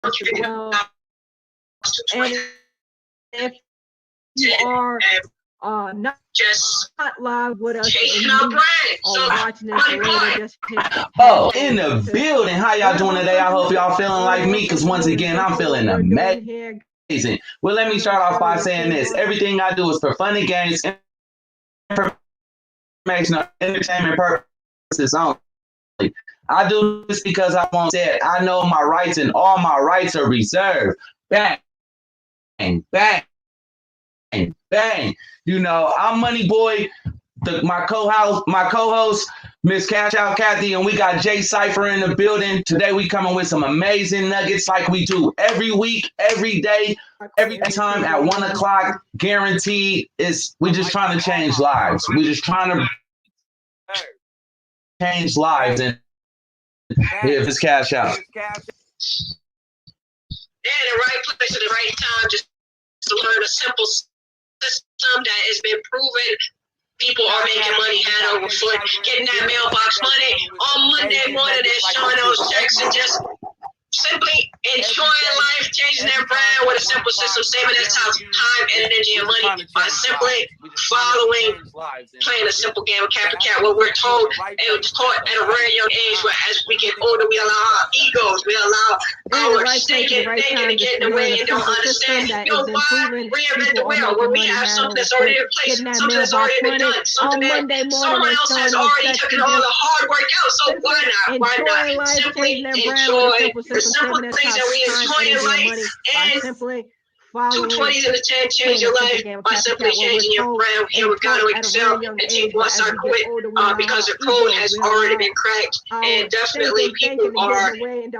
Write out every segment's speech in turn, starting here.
as well. And if you are not live with us and you are watching this later, just hit in the building. How y'all doing today? I hope y'all feeling like me, because once again, I'm feeling amazing. Well, let me start off by saying this. Everything I do is for fun and games, information, entertainment purposes only. I do this because I want said I know my rights and all my rights are reserved. Bang, bang, bang. You know, I'm Money Boy, my co-host, Miss Cash Out Kathy, and we got Jay Cypher in the building. Today we coming with some amazing nuggets like we do every week, every day, every time at 1 o'clock. Guaranteed. We just trying to change lives. We just trying to change lives, and here is Cash Out. Yeah, the right place at the right time, just to learn a simple system that has been proven. People are making money hand over foot, getting that mailbox money on Monday morning. They're showing those checks and just simply enjoying life, changing their brand with a simple system, saving their time, energy, and money by simply following, playing a simple game of cat to cat. What we're told and taught at a very young age, where as we get older, we allow our egos, we allow our thinking to get in the way and don't understand. Why reinvent the wheel when we have something that's already in place, something that's already been done, something that someone else has already taken all the hard work out. So why not? Why not simply enjoy the simple things that we enjoy in life, and simply 220s and a 10 change your life by simply changing your brand. Here we got to excel and teach once I quit because the code has already been cracked, and definitely people are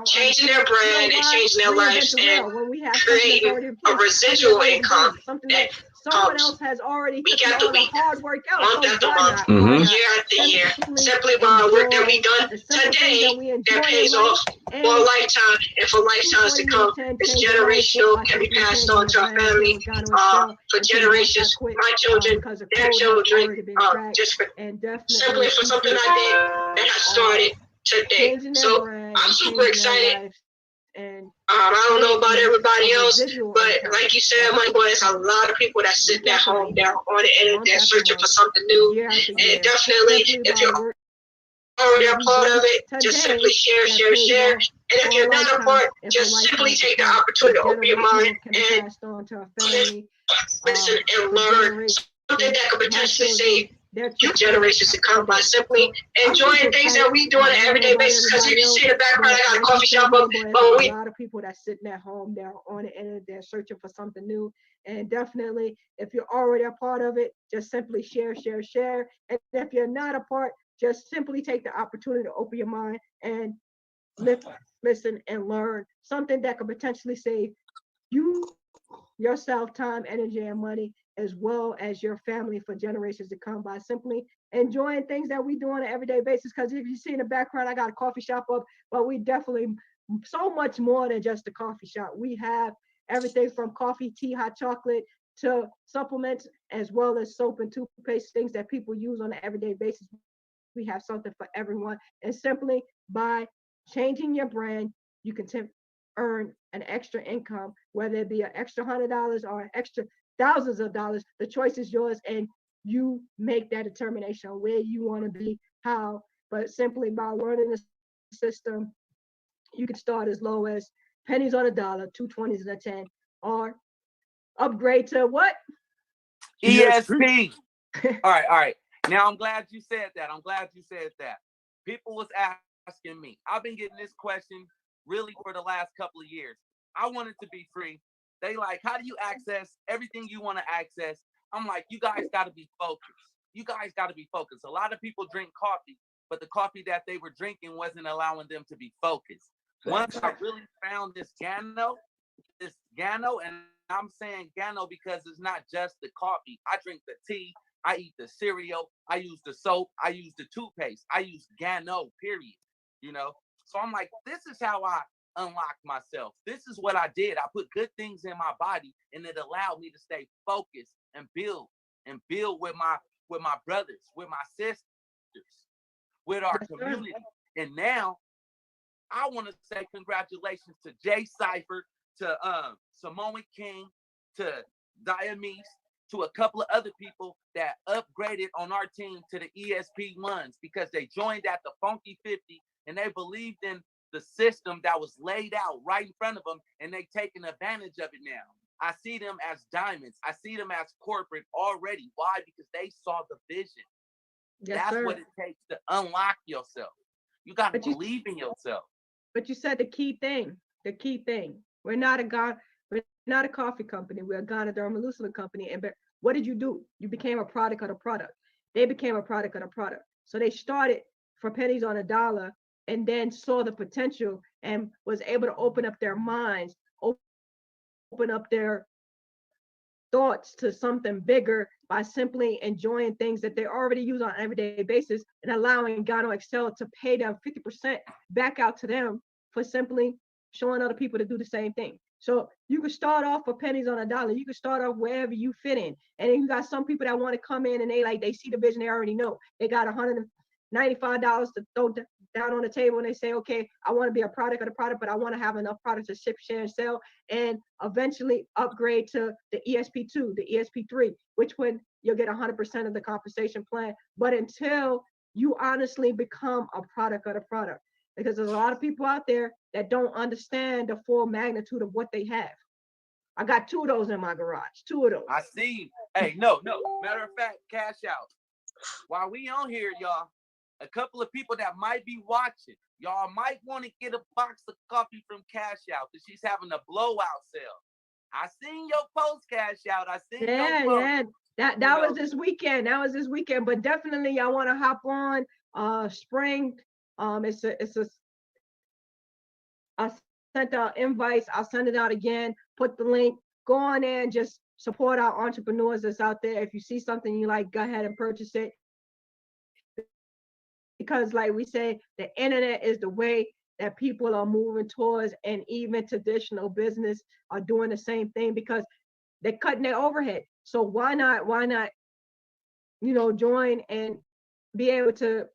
changing their brand and changing their lives and creating a residual income that someone else has already week after week, hard work out, month after month, year after year, simply by work that we done today that pays off for a lifetime and for lifetimes to come. It's generational, can be passed on to our family for generations, my children, their children, just for, simply for something I did that I started today. So I'm super excited. I don't know about everybody else, but like you said, Money Boy, there's a lot of people that sitting at home now on the internet searching for something new. And definitely, if you're already a part of it, just simply share. And if you're not a part, just simply take the opportunity to open your mind and listen and learn something that could potentially save your generations to come by simply enjoying things that we do on an everyday basis. Because you can see in the background, I got a coffee shop up, but a lot of people that sitting at home now on the internet, they're searching for something new. And definitely, if you're already a part of it, just simply share. And if you're not a part, just simply take the opportunity to open your mind and listen and learn something that could potentially save you, yourself, time, energy, and money, as well as your family for generations to come, by simply enjoying things that we do on an everyday basis. Because if you see in the background, I got a coffee shop up, but we definitely so much more than just a coffee shop. We have everything from coffee, tea, hot chocolate, to supplements, as well as soap and toothpaste, things that people use on an everyday basis. We have something for everyone. And simply by changing your brand, you can earn an extra income, whether it be an extra $100 or an extra thousands of dollars. The choice is yours, and you make that determination on where you want to be, how. But simply by learning the system, you can start as low as pennies on a dollar, 220s and a 10, or upgrade to what? ESP. All right. Now I'm glad you said that. People was asking me. I've been getting this question really for the last couple of years. I want it to be free. They like, how do you access everything you want to access? I'm like, you guys got to be focused. A lot of people drink coffee, but the coffee that they were drinking wasn't allowing them to be focused. Once I really found this Gano, and I'm saying Gano because it's not just the coffee. I drink the tea, I eat the cereal, I use the soap, I use the toothpaste, I use Gano, period. You know? So I'm like, this is how I unlocked myself. This is what I did. I put good things in my body, and it allowed me to stay focused and build with my brothers, with my sisters, with our community. And now I want to say congratulations to Jay Cypher, to Samoan King, to Diamise, to a couple of other people that upgraded on our team to the ESP1s because they joined at the Funky 50 and they believed in the system that was laid out right in front of them, and they taking advantage of it now. I see them as diamonds. I see them as corporate already. Why? Because they saw the vision. Yes, That's sir. what it takes to unlock yourself. You got to believe in yourself. But you said the key thing. The key thing. We're not a coffee company. We're a Ganodermalucin company. And what did you do? You became a product of the product. They became a product of the product. So they started for pennies on a dollar and then saw the potential and was able to open up their minds, open up their thoughts to something bigger by simply enjoying things that they already use on an everyday basis and allowing Gano Excel to pay them 50% back out to them for simply showing other people to do the same thing. So you can start off for pennies on a dollar. You can start off wherever you fit in. And then you got some people that want to come in and they see the vision, they already know. They got $195 to throw down on the table and they say, okay, I want to be a product of the product, but I want to have enough products to ship, share, and sell, and eventually upgrade to the ESP2, the ESP3, which when you'll get 100% of the compensation plan. But until you honestly become a product of the product, because there's a lot of people out there that don't understand the full magnitude of what they have. I got 2 of those in my garage, 2 of those. I see. Hey, no. Matter of fact, cash out. While we on here, y'all, a couple of people that might be watching, y'all might want to get a box of coffee from Cash Out because she's having a blowout sale. I seen your post, Cash Out. I seen your post. Yeah. That was this weekend. But definitely I want to hop on spring. I sent out invites. I'll send it out again. Put the link. Go on there and just support our entrepreneurs that's out there. If you see something you like, go ahead and purchase it. Because like we say, the internet is the way that people are moving towards, and even traditional business are doing the same thing because they're cutting their overhead. So why not, join and be able to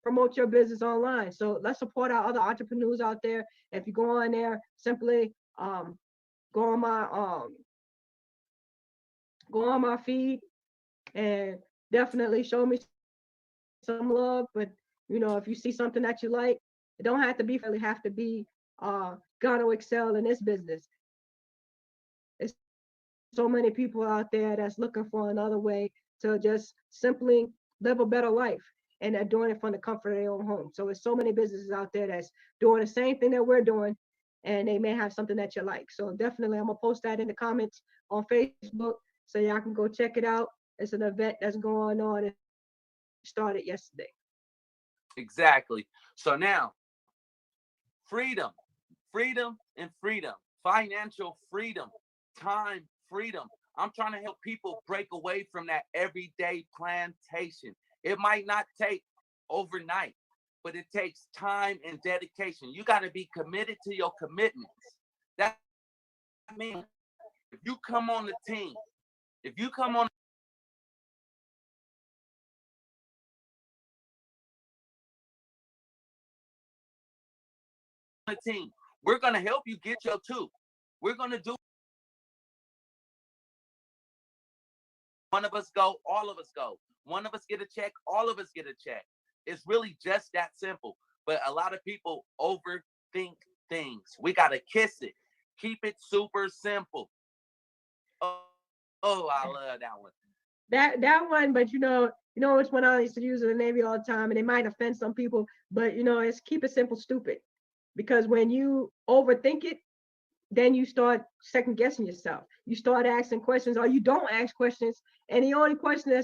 promote your business online? So let's support our other entrepreneurs out there. If you go on there, simply go on my feed and definitely show me some love. But if you see something that you like, it don't have to be Gano Excel in this business. There's so many people out there that's looking for another way to just simply live a better life, and they're doing it from the comfort of their own home. So there's so many businesses out there that's doing the same thing that we're doing, and they may have something that you like. So definitely I'm gonna post that in the comments on Facebook so y'all can go check it out. It's an event that's going on. It started yesterday. Exactly. So now, freedom, and freedom, financial freedom, time freedom. I'm trying to help people break away from that everyday plantation. It might not take overnight, but it takes time and dedication. You got to be committed to your commitments. That means if you come on the team, the team, we're going to help you get your 2. We're going to do one of us go, all of us go. One of us get a check, all of us get a check. It's really just that simple. But a lot of people overthink things. We got to kiss it. Keep it super simple. Oh, I love that one. That one, but which one I used to use in the Navy all the time, and it might offend some people, but it's keep it simple, stupid. Because when you overthink it, then you start second guessing yourself. You start asking questions, or you don't ask questions. And the only question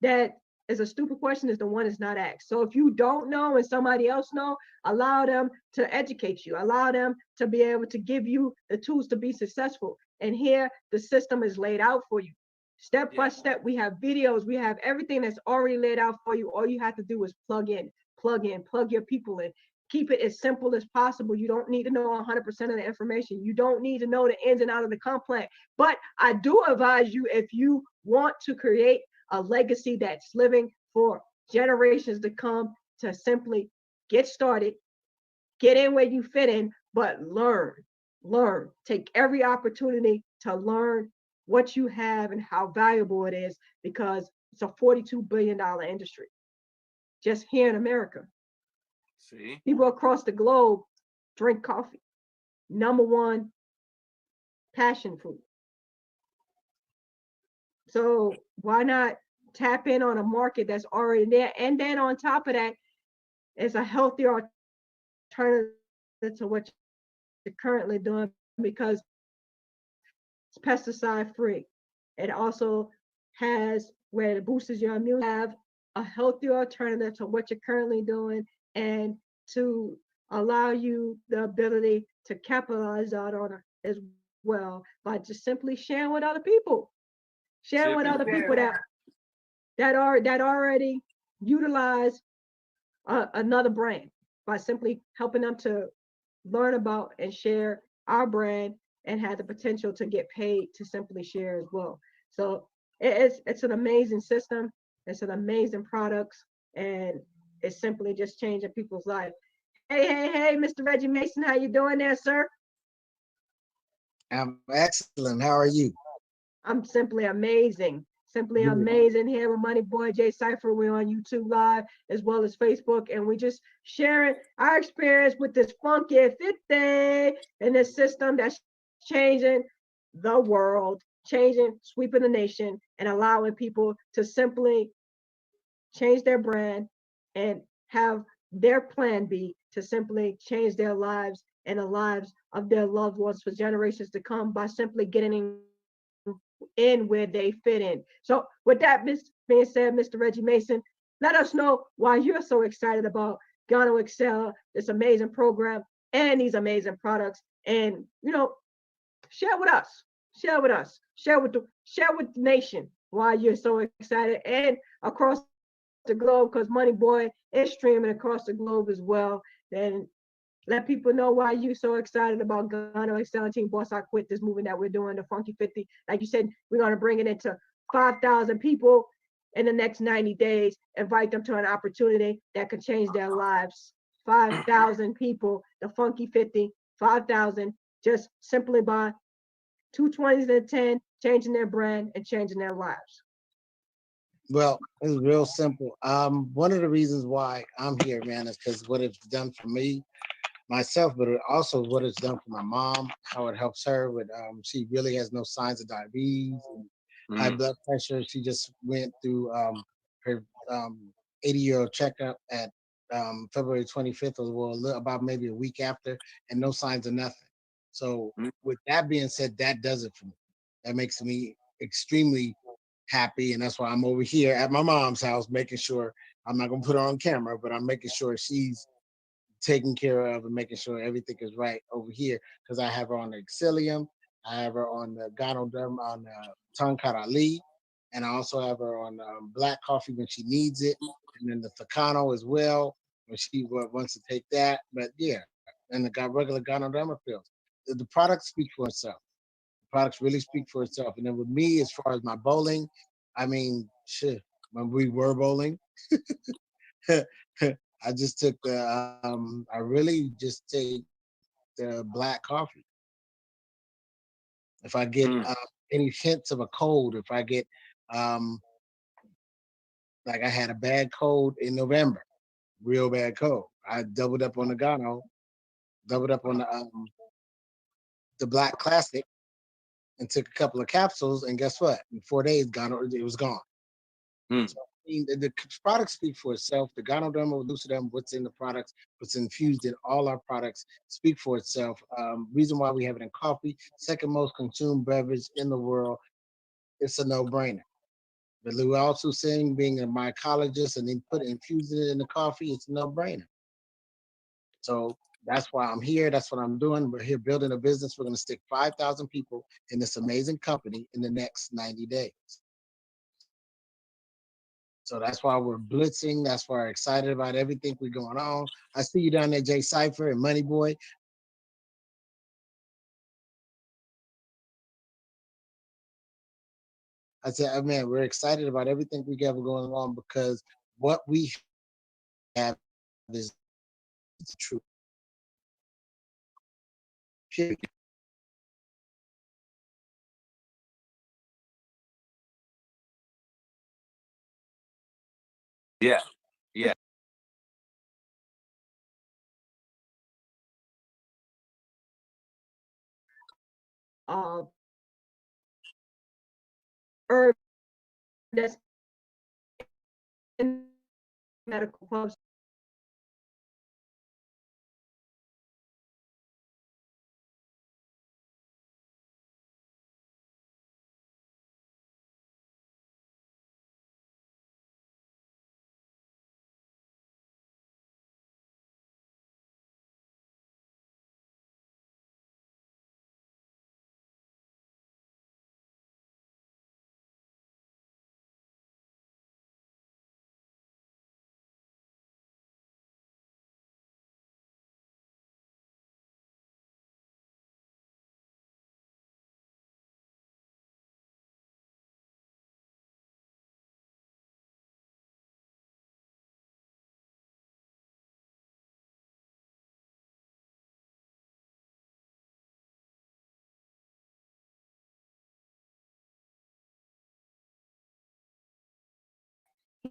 that is a stupid question is the one that's not asked. So if you don't know and somebody else know, allow them to educate you. Allow them to be able to give you the tools to be successful. And here the system is laid out for you. Step by step, we have videos, we have everything that's already laid out for you. All you have to do is plug your people in. Keep it as simple as possible. You don't need to know 100% of the information. You don't need to know the ins and outs of the complex. But I do advise you, if you want to create a legacy that's living for generations to come, to simply get started, get in where you fit in, but learn. Take every opportunity to learn what you have and how valuable it is, because it's a $42 billion industry just here in America. See? People across the globe drink coffee. Number one passion fruit. So why not tap in on a market that's already there? And then on top of that, it's a healthier alternative to what you're currently doing, because it's pesticide free. It also has where it boosts your immune, have a healthier alternative to what you're currently doing, and to allow you the ability to capitalize out on it as well by just simply sharing with other people. Sharing with other people that already utilize another brand, by simply helping them to learn about and share our brand and have the potential to get paid to simply share as well. So it's an amazing system. It's an amazing products, and it's simply just changing people's life. Hey, Mr. Reggie Mason, how you doing there, sir? I'm excellent. How are you? I'm simply amazing. Simply Good. amazing here with Money Boy J Cypher. We're on YouTube Live as well as Facebook, and we just sharing our experience with this funky 50 and this system that's changing the world, changing, sweeping the nation, and allowing people to simply change their brand and have their plan B to simply change their lives and the lives of their loved ones for generations to come by simply getting in where they fit in. So with that being said, Mr. Reggie Mason, let us know why you're so excited about Gano Excel, this amazing program and these amazing products. And share with us, share with the nation why you're so excited, and across the globe, because Money Boy is streaming across the globe as well. Then let people know why you're so excited about Gano Excel and Team Boss I Quit, this movement that we're doing, the Funky 50. Like you said, we're going to bring it into 5,000 people in the next 90 days, invite them to an opportunity that could change their lives. 5,000 people, the Funky 50, 5,000, just simply by 220s and a 10, changing their brand and changing their lives. Well, it's real simple. One of the reasons why I'm here, man, is because what it's done for me, myself, but also what it's done for my mom, how it helps her with, she really has no signs of diabetes and high blood pressure. She just went through her 80-year-old checkup at February 25th, or well, about maybe a week after, and no signs of nothing. So with that being said, that does it for me. That makes me extremely happy, and that's why I'm over here at my mom's house, making sure, I'm not gonna put her on camera, but I'm making sure she's taken care of and making sure everything is right over here, because I have her on the Exilium, I have her on the Ganoderm, on the Tonkat Ali, and I also have her on black coffee when she needs it, and then the Thakano as well when she wants to take that. But yeah, and the regular Ganoderma pills. The products speak for itself. The products really speak for itself. And then with me, as far as my bowling, I mean, shit, when we were bowling, I just took I really just take the black coffee. If I get any hints of a cold, if I get, um, like I had a bad cold in November, real bad cold, I doubled up on the Gano, doubled up on the Black Classic, and took a couple of capsules, and guess what? In 4 days, Gano, it was gone. So, I mean, the products speak for itself. The Ganoderma, Lucidum, what's in the products, what's infused in all our products, speak for itself. Reason why we have it in coffee, second most consumed beverage in the world. It's a no-brainer. But Lou also saying, being a mycologist and then infusing it in the coffee, it's a no-brainer. So that's why I'm here. That's what I'm doing. We're here building a business. We're going to stick 5,000 people in this amazing company in the next 90 days. So that's why we're blitzing. That's why we're excited about everything we're going on. I see you down there, Jay Cypher and Money Boy. I said, oh, man, we're excited about everything we got going on, because what we have is the truth. Shit. Yeah, yeah. uh, herb that's in medical clubs.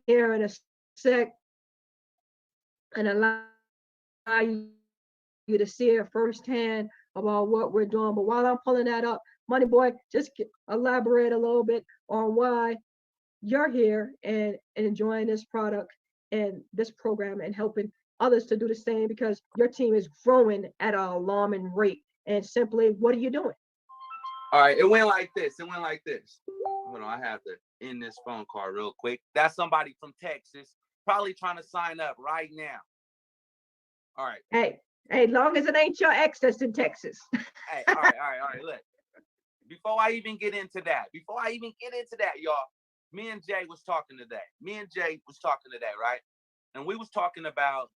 Here in a sec and allow you to see it firsthand about what we're doing. But while I'm pulling that up, Money Boy, just elaborate a little bit on why you're here and enjoying this product and this program and helping others to do the same, because your team is growing at an alarming rate. And simply, what are you doing? All right, it went like this. It went like this. Hold on, I have to end this phone call real quick. That's somebody from Texas, probably trying to sign up right now. All right. Hey, long as it ain't your ex that's in Texas. Hey, all right. Look, before I even get into that, y'all, me and Jay was talking today. Right? And we was talking about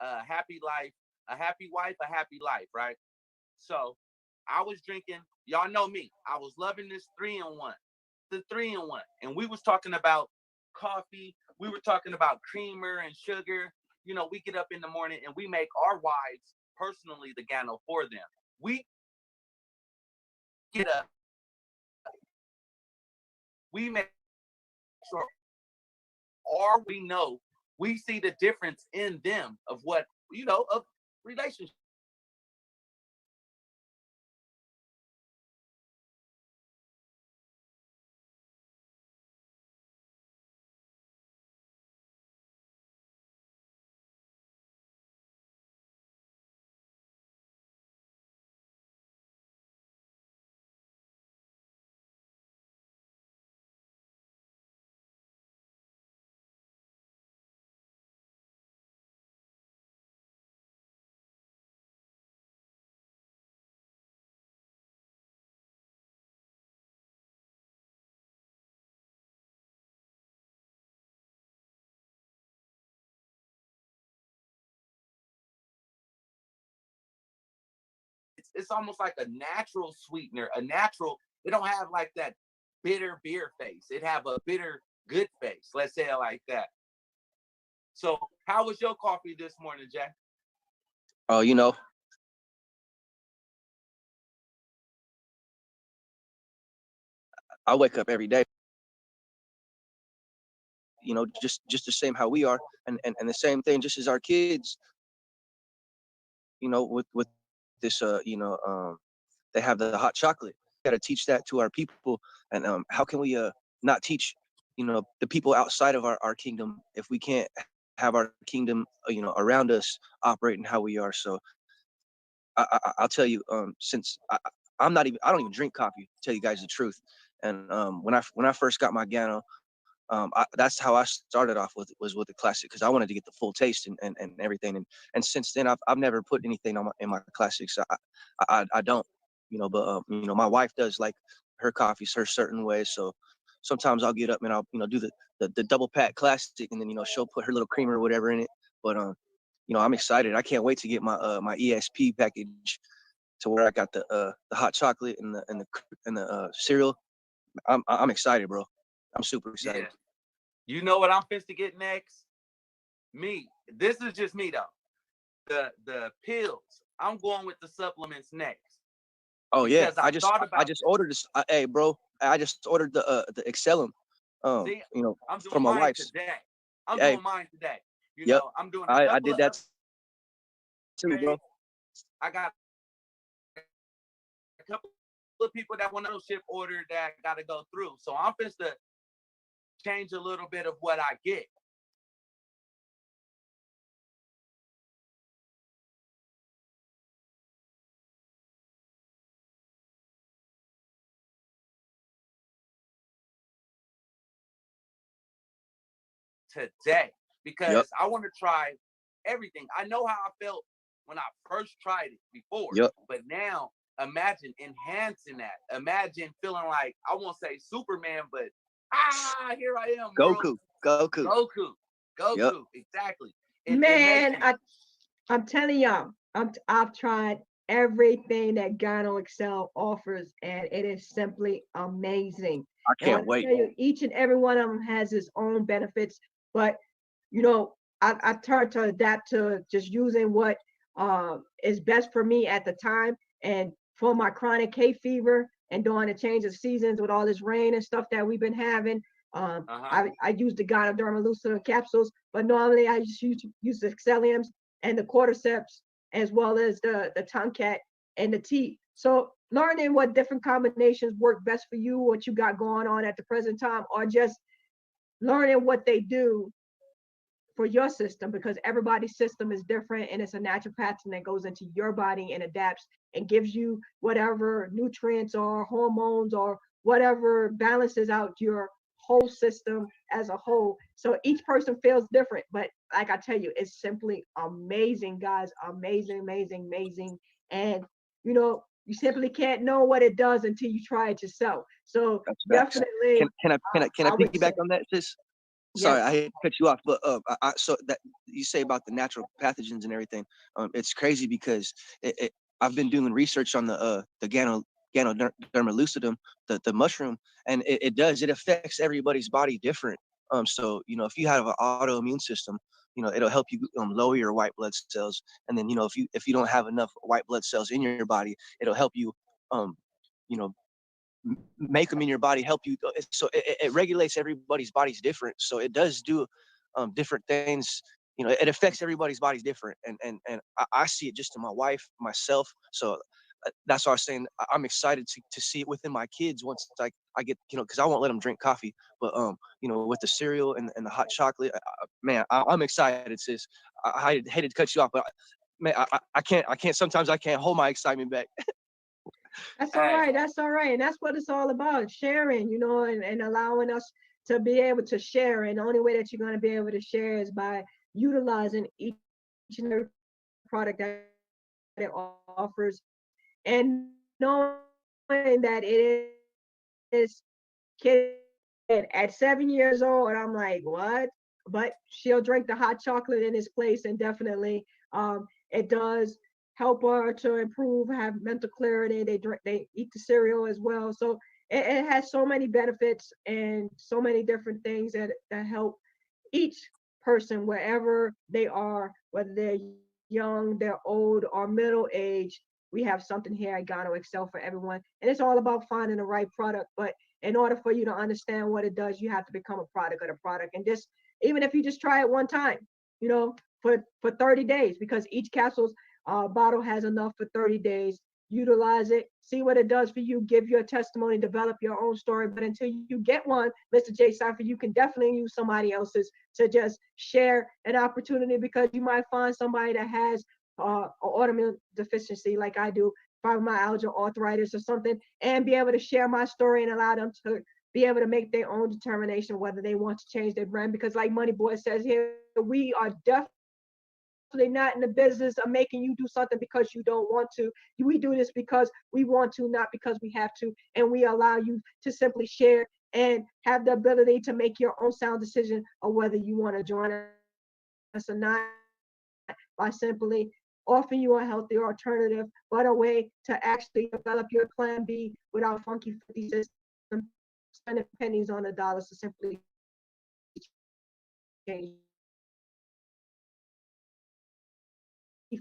a happy life, a happy wife, a happy life, right? So I was drinking, y'all know me. I was loving this 3-in-1, the 3-in-1. And we was talking about coffee. We were talking about creamer and sugar. You know, we get up in the morning and we make our wives personally the gano for them. We get up, we make sure, or we know, we see the difference in them of what, of relationship. It's almost like a natural sweetener, it don't have like that bitter beer face. It have a bitter good face. Let's say it like that. So how was your coffee this morning, Jack? Oh, I wake up every day, just the same how we are, and the same thing just as our kids, with this, they have the hot chocolate. Got to teach that to our people, and how can we not teach, the people outside of our kingdom if we can't have our kingdom, around us operating how we are. So I'll tell you, since I don't even drink coffee, to tell you guys the truth. And when I first got my Gano, that's how I started off was with the classic, because I wanted to get the full taste and everything. And since then, I've never put anything in my classics. I don't, but my wife does like her coffees her certain way. So sometimes I'll get up and I'll do the double pack classic, and then she'll put her little creamer or whatever in it. But I'm excited. I can't wait to get my ESP package, to where I got the hot chocolate and the cereal. I'm excited, bro. I'm super excited. Yeah. You know what I'm supposed to get next? Me. This is just me though. The pills. I'm going with the supplements next. Oh yeah, because I thought about I just ordered this. Hey bro, I just ordered the Excelum. see, You know, I'm from doing my mine wife's. today. I'm Hey, doing mine today. You yep. know, I'm doing a I couple did of that too, bro. upgrades. I got a couple of people that want to ship order that got to go through. So I'm just to change a little bit of what I get. Today Yep, because I want to try everything. I know how I felt when I first tried it before, yep. but now imagine enhancing that. Imagine feeling like I won't say Superman, but here I am, world. Goku, Goku. Goku, Yep. Goku, exactly. It makes Man, me I'm telling y'all, I've tried everything that Gano Excel offers, and it is simply amazing. I And when can't I wait. tell you, each and every one of them has its own benefits, but you know, I turned to adapt to just using what is best for me at the time. And for my chronic hay fever and during the change of seasons with all this rain and stuff that we've been having, I use the Ganoderma lucida capsules, but normally I just use the Excelliums and the cordyceps as well as the tomcat and the tea. So learning what different combinations work best for you, what you got going on at the present time, or just learning what they do for your system, because everybody's system is different and it's a natural pattern that goes into your body and adapts and gives you whatever nutrients or hormones or whatever balances out your whole system as a whole. So each person feels different, but like I tell you, it's simply amazing, guys. Amazing, amazing, amazing. And you know, you simply can't know what it does until you try it yourself. So That's facts. definitely, Can I I would piggyback say on that, sis? Sorry, yes. I hate to cut you off, but so that you say about the natural pathogens and everything, it's crazy because I've been doing research on the Ganoderma lucidum, the mushroom, and it affects everybody's body different. So you know, if you have an autoimmune system, you know, it'll help you lower your white blood cells, and then you know, if you don't have enough white blood cells in your body, it'll help you, you know, make them in your body, help you. So it regulates everybody's bodies different. So it does do different things. You know, it affects everybody's bodies different. And I see it just in my wife, myself. So that's why I was saying I'm excited to see it within my kids once I get, you know, because I won't let them drink coffee. But you know, with the cereal and the hot chocolate, man, I'm excited, sis. I hated to cut you off, but man, I can't. Sometimes I can't hold my excitement back. That's all hey, right. That's all right. And that's what it's all about, sharing, you know, and allowing us to be able to share. And the only way that you're going to be able to share is by utilizing each and every product that it offers and knowing that it is kid at 7 years old. I'm like, what? But she'll drink the hot chocolate in its place, and definitely it does help her to improve, have mental clarity. They eat the cereal as well. So it has so many benefits and so many different things that help each person wherever they are, whether they're young, they're old, or middle age. We have something here at Gano Excel for everyone. And it's all about finding the right product. But in order for you to understand what it does, you have to become a product of the product. And just even if you just try it one time, you know, for 30 days, because each capsule's bottle has enough for 30 days. Utilize it, see what it does for you, give your testimony, develop your own story. But until you get one, Mr. J. Cypher, you can definitely use somebody else's to just share an opportunity, because you might find somebody that has an autoimmune deficiency like I do, fibromyalgia, arthritis, or something, and be able to share my story and allow them to be able to make their own determination whether they want to change their brand. Because like Money Boy says here, we are definitely not in the business of making you do something because you don't want to. We do this because we want to, not because we have to. And we allow you to simply share and have the ability to make your own sound decision of whether you want to join us or not, by simply offering you a healthy alternative, but a way to actually develop your plan B without funky 50 system, spending pennies on the dollars to simply change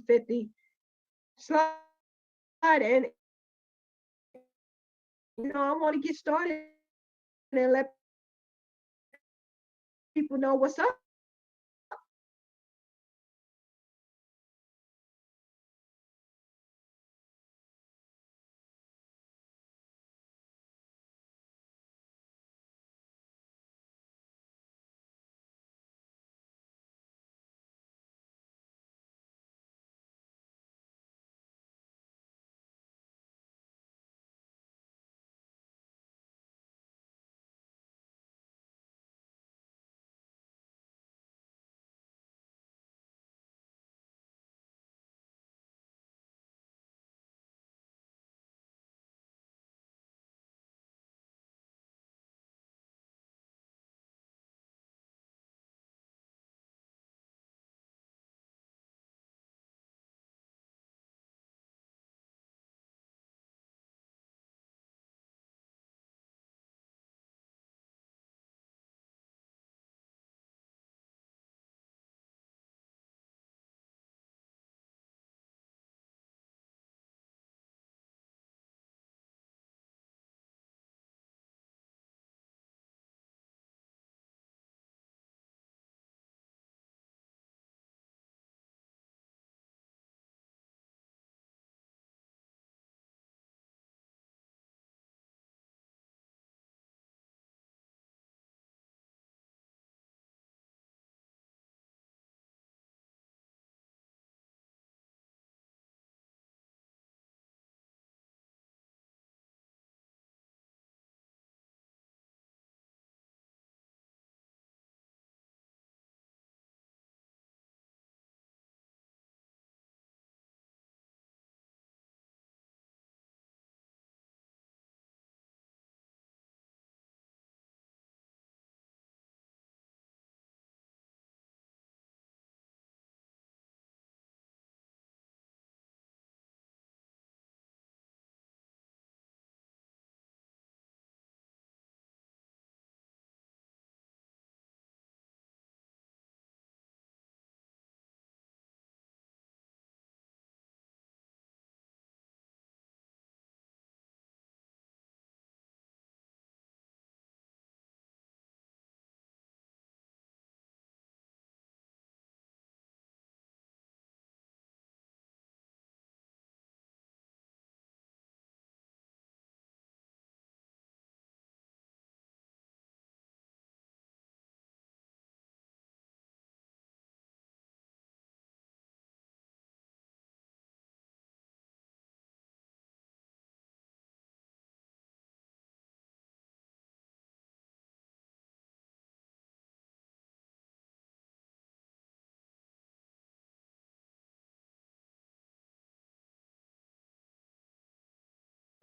50. Slide in I want to get started and let people know what's up.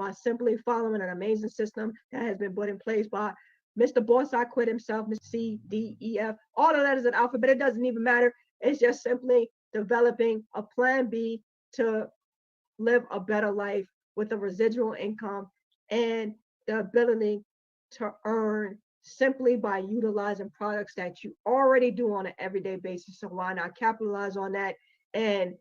By simply following an amazing system that has been put in place by Mr. Boss I Quit himself, Mr. C, D, E, F, all the letters of the alphabet. It doesn't even matter. It's just simply developing a plan B to live a better life with a residual income and the ability to earn simply by utilizing products that you already do on an everyday basis. So why not capitalize on that and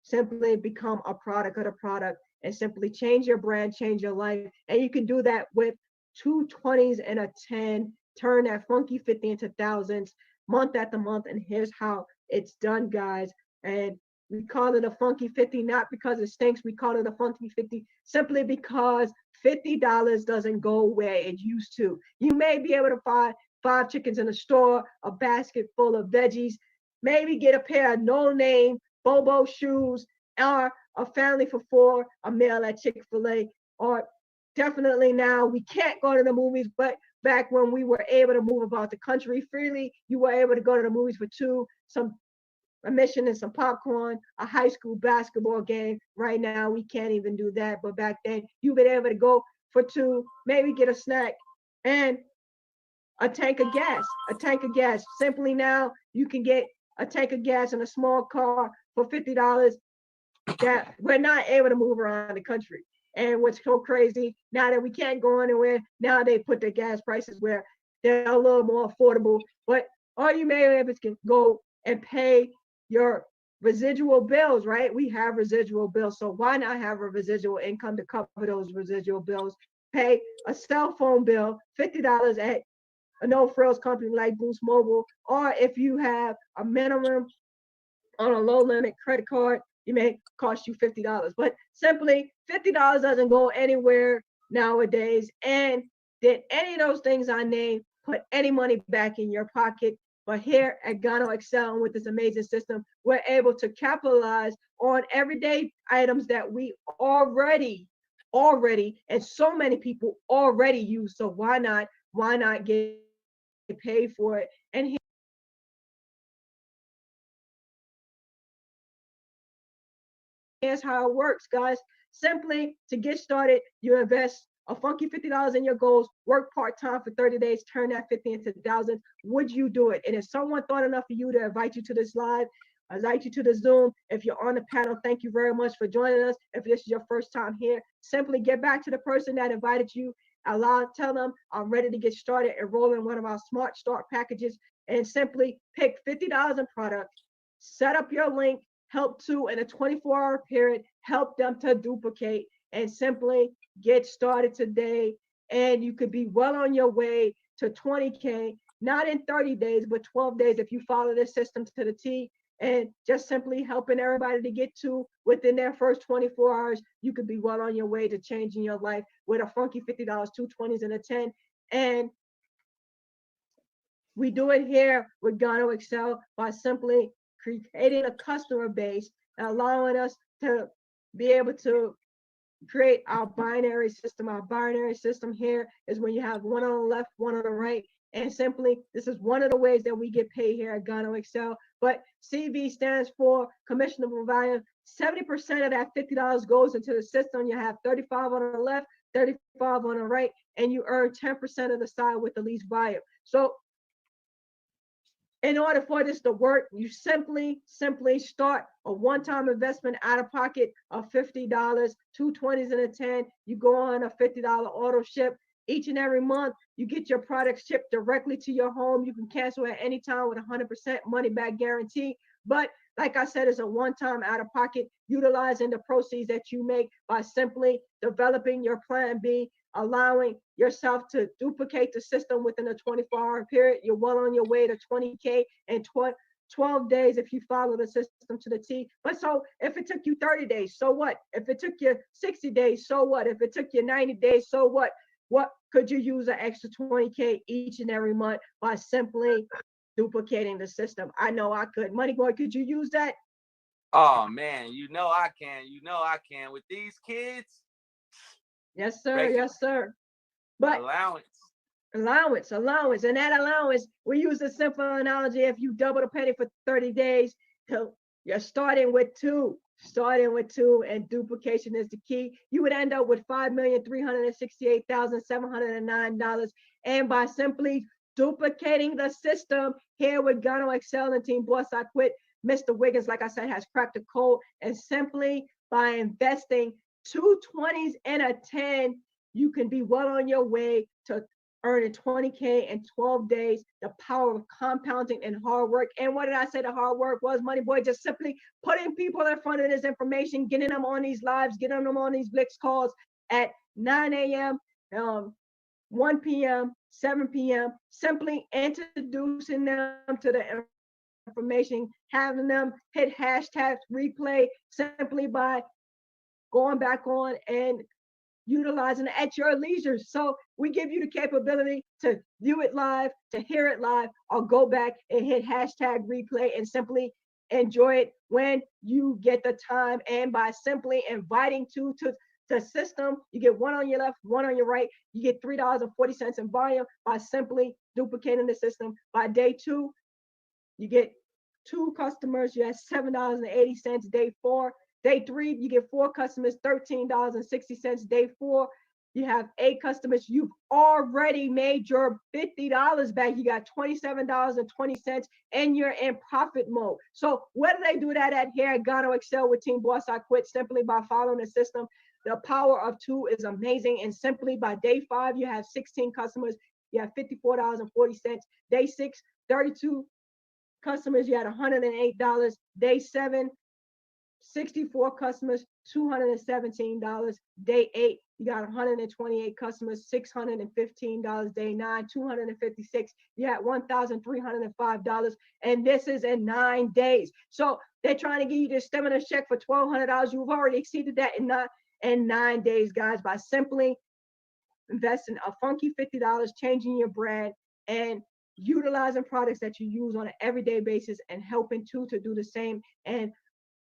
simply become a product of the product and simply change your brand, change your life. And you can do that with two 20s and a 10, turn that funky 50 into thousands month after month. And here's how it's done, guys. And we call it a funky 50, not because it stinks. We call it a funky 50 simply because $50 doesn't go where it used to. You may be able to find 5 chickens in a store, a basket full of veggies, maybe get a pair of no-name Bobo shoes, or a family for 4, a meal at Chick-fil-A, or definitely now we can't go to the movies, but back when we were able to move about the country freely, you were able to go to the movies for 2, some admission and some popcorn, a high school basketball game. Right now, we can't even do that. But back then, you've been able to go for 2, maybe get a snack and a tank of gas. A tank of gas. Simply now, you can get a tank of gas in a small car for $50 that we're not able to move around the country. And what's so crazy, now that we can't go anywhere, now they put the gas prices where they're a little more affordable. But all you may be able to go and pay your residual bills, right? We have residual bills. So why not have a residual income to cover those residual bills? pay a cell phone bill, $50 at a no frills company like Boost Mobile, or if you have a minimum on a low limit credit card, it may cost you $50. But simply $50 doesn't go anywhere nowadays. And did any of those things I named put any money back in your pocket? But here at Gano Excel and with this amazing system, we're able to capitalize on everyday items that we already, and so many people already use. So why not get paid for it? And here's how it works, guys. Simply to get started, you invest a funky $50 in your goals, work part-time for 30 days, turn that 50 into thousands. Would you do it? And if someone thought enough of you to invite you to this live, invite you to the Zoom. If you're on the panel, thank you very much for joining us. If this is your first time here, simply get back to the person that invited you. Tell them I'm ready to get started, enroll in one of our Smart Start packages, and simply pick $50 in product, set up your link, help to in a 24-hour period, help them to duplicate, and simply get started today. And you could be well on your way to 20K, not in 30 days, but 12 days if you follow this system to the T. And just simply helping everybody to get to within their first 24 hours, you could be well on your way to changing your life with a funky $50, 2 20s, and a 10. And we do it here with Gano Excel by simply creating a customer base and allowing us to be able to create our binary system. Our binary system here is when you have one on the left, one on the right. And simply, this is one of the ways that we get paid here at Gano Excel. But CV stands for commissionable volume. 70% of that $50 goes into the system. You have 35 on the left, 35 on the right, and you earn 10% of the side with the least volume. So in order for this to work, you simply start a one-time investment out of pocket of $50, 2 20s, and a 10. You go on a $50 auto ship. Each and every month, you get your products shipped directly to your home. You can cancel at any time with 100% money back guarantee. But like I said, it's a one-time out of pocket, utilizing the proceeds that you make by simply developing your plan B, allowing yourself to duplicate the system within a 24-hour period. You're well on your way to 20K in 12 days if you follow the system to the T. But so if it took you 30 days, so what? If it took you 60 days, so what? If it took you 90 days, so what? What could you use an extra 20K each and every month by simply duplicating the system? I know I could. Money Boy, could you use that? Oh man, you know I can. You know I can. With these kids. Yes, sir. Yes, sir. But allowance. And that allowance, we use a simple analogy. If you double the penny for 30 days, you're starting with two. And duplication is the key. You would end up with $5,368,709. And by simply duplicating the system here with Gano Excel and Team Boss I Quit, Mr. Wiggins, like I said, has cracked the code. And simply by investing 2 20s and a 10, you can be well on your way to earning 20K in 12 days. The power of compounding and hard work. And what did I say the hard work was, Money Boy? Just simply putting people in front of this information, getting them on these lives, getting them on these Blitz calls at 9 a.m., 1 p.m., 7 p.m., simply introducing them to the information, having them hit hashtag replay simply by going back on and utilizing it at your leisure. So we give you the capability to view it live, to hear it live, or go back and hit hashtag replay and simply enjoy it when you get the time. And by simply inviting to the system, you get one on your left, one on your right. You get $3.40 in volume by simply duplicating the system. By day 2, you get 2 customers, you have $7.80. Day 4, day 3, you get 4 customers, $13.60. Day 4, you have 8 customers. You've already made your $50 back. You got $27.20, and you're in profit mode. So where do they do that at here at Gano Excel with Team Boss I Quit? Simply by following the system. The power of 2 is amazing. And simply by day 5, you have 16 customers. You have $54.40. Day 6, 32 customers, you had $108. Day 7, 64 customers, $217. Day 8, you got 128 customers, $615. Day 9, 256. You had $1,305. And this is in 9 days. So they're trying to give you this stimulus check for $1,200. You've already exceeded that in 9 days, guys, by simply investing a funky $50, changing your brand, and utilizing products that you use on an everyday basis, and helping to do the same, and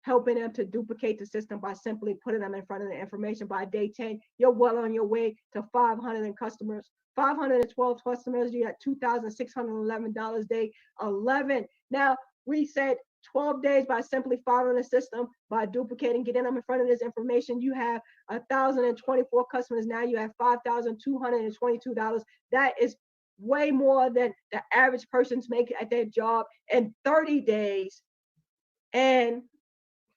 helping them to duplicate the system by simply putting them in front of the information. By day 10, you're well on your way to 512 customers. You got $2,611. Day 11. Now, we said 12 days by simply following the system, by duplicating, getting them in front of this information. You have 1,024 customers. Now you have $5,222. That is way more than the average person's make at their job in 30 days. And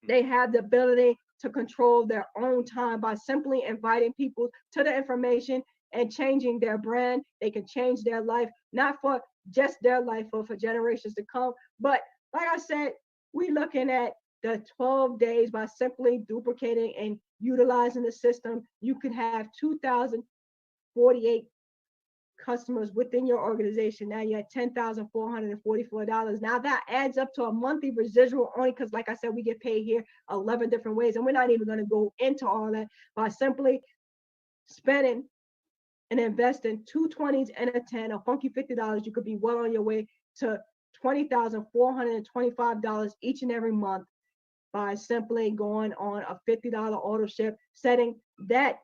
they have the ability to control their own time by simply inviting people to the information and changing their brand. They can change their life, not for just their life, but for generations to come. But like I said, we're looking at the 12 days by simply duplicating and utilizing the system. You could have 2,048 customers within your organization. Now you're at $10,444. Now that adds up to a monthly residual, only because, like I said, we get paid here 11 different ways, and we're not even going to go into all that. By simply spending and investing 2 20s and a 10, a funky $50, you could be well on your way to $20,425 each and every month, by simply going on a $50 auto ship, setting that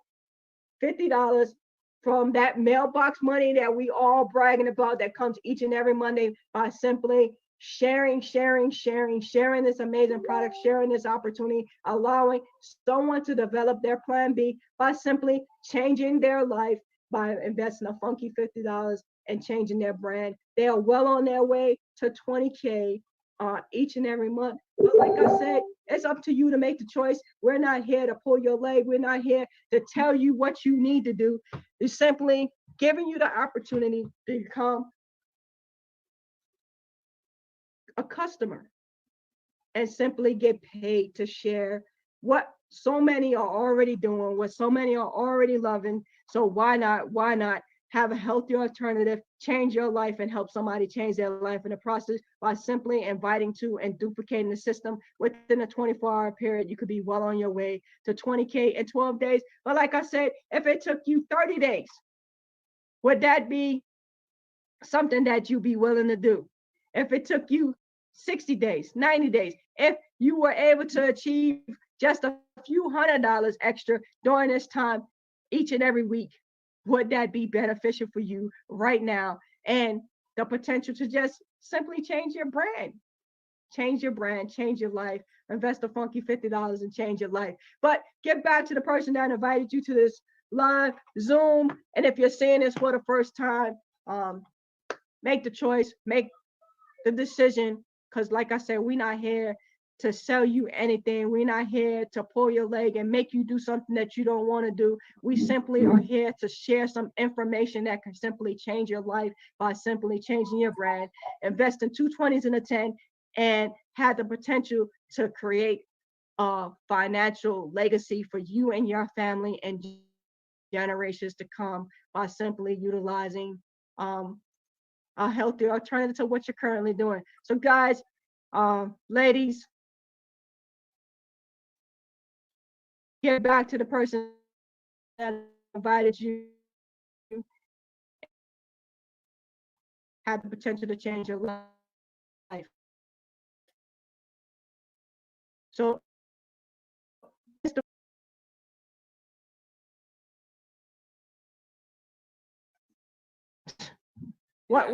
$50 from that mailbox money that we all bragging about that comes each and every Monday, by simply sharing this amazing product, sharing this opportunity, allowing someone to develop their plan B, by simply changing their life, by investing a funky $50 and changing their brand. They are well on their way to 20K each and every month. But like I said, it's up to you to make the choice. We're not here to pull your leg. We're not here to tell you what you need to do. It's simply giving you the opportunity to become a customer and simply get paid to share what so many are already doing, what so many are already loving. So why not have a healthier alternative, change your life, and help somebody change their life in the process, by simply inviting to and duplicating the system. Within a 24-hour period, you could be well on your way to 20K in 12 days. But like I said, if it took you 30 days, would that be something that you'd be willing to do? If it took you 60 days, 90 days, if you were able to achieve just a few $100 extra during this time each and every week, would that be beneficial for you right now? And the potential to just simply change your brand, change your life, invest a funky $50 and change your life. But get back to the person that invited you to this live Zoom. And if you're seeing this for the first time, make the choice, make the decision. Because like I said, we're not here to sell you anything. We're not here to pull your leg and make you do something that you don't want to do. We simply are here to share some information that can simply change your life, by simply changing your brand, invest in 2 20s and a 10, and have the potential to create a financial legacy for you and your family and generations to come, by simply utilizing a healthier alternative to what you're currently doing. So guys, ladies, get back to the person that invited you, have the potential to change your life. So what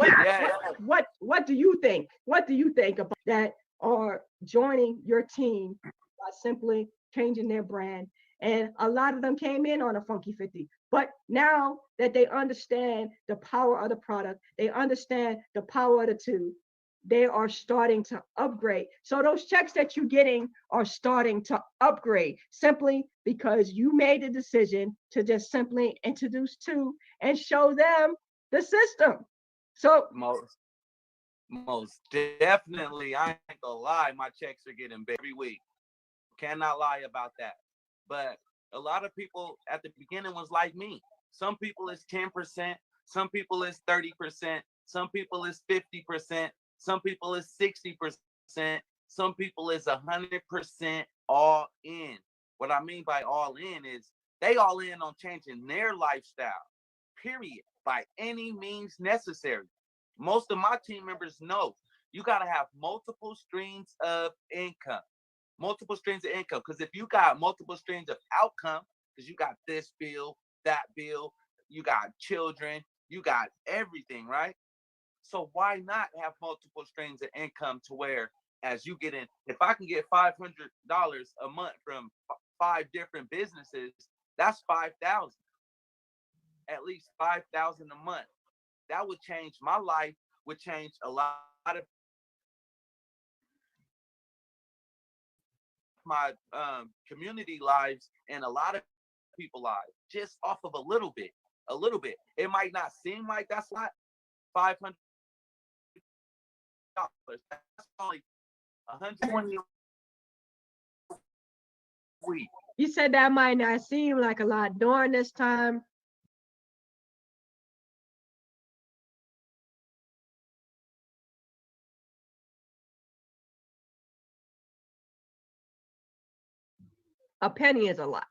do you think? What do you think about that are joining your team by simply changing their brand? And a lot of them came in on a funky 50, but now that they understand the power of the product, they understand the power of the two, they are starting to upgrade. So those checks that you're getting are starting to upgrade, simply because you made the decision to just simply introduce two and show them the system. So most definitely, I ain't gonna lie, my checks are getting big every week. Cannot lie about that. But a lot of people at the beginning was like me. Some people is 10%, some people is 30%, some people is 50%, some people is 60%, some people is 100% all in. What I mean by all in is they all in on changing their lifestyle, period, by any means necessary. Most of my team members know you got to have multiple streams of income. Multiple streams of income. Because if you got multiple streams of outcome, because you got this bill, that bill, you got children, you got everything, right? So why not have multiple streams of income to where as you get in, if I can get $500 a month from 5 different businesses, that's 5,000, at least 5,000 a month. That would change my life, would change a lot of my community lives and a lot of people lives just off of a little bit. It might not seem like that's a lot. $500. That's only 120 a week. You said that might not seem like a lot during this time. A penny is a lot.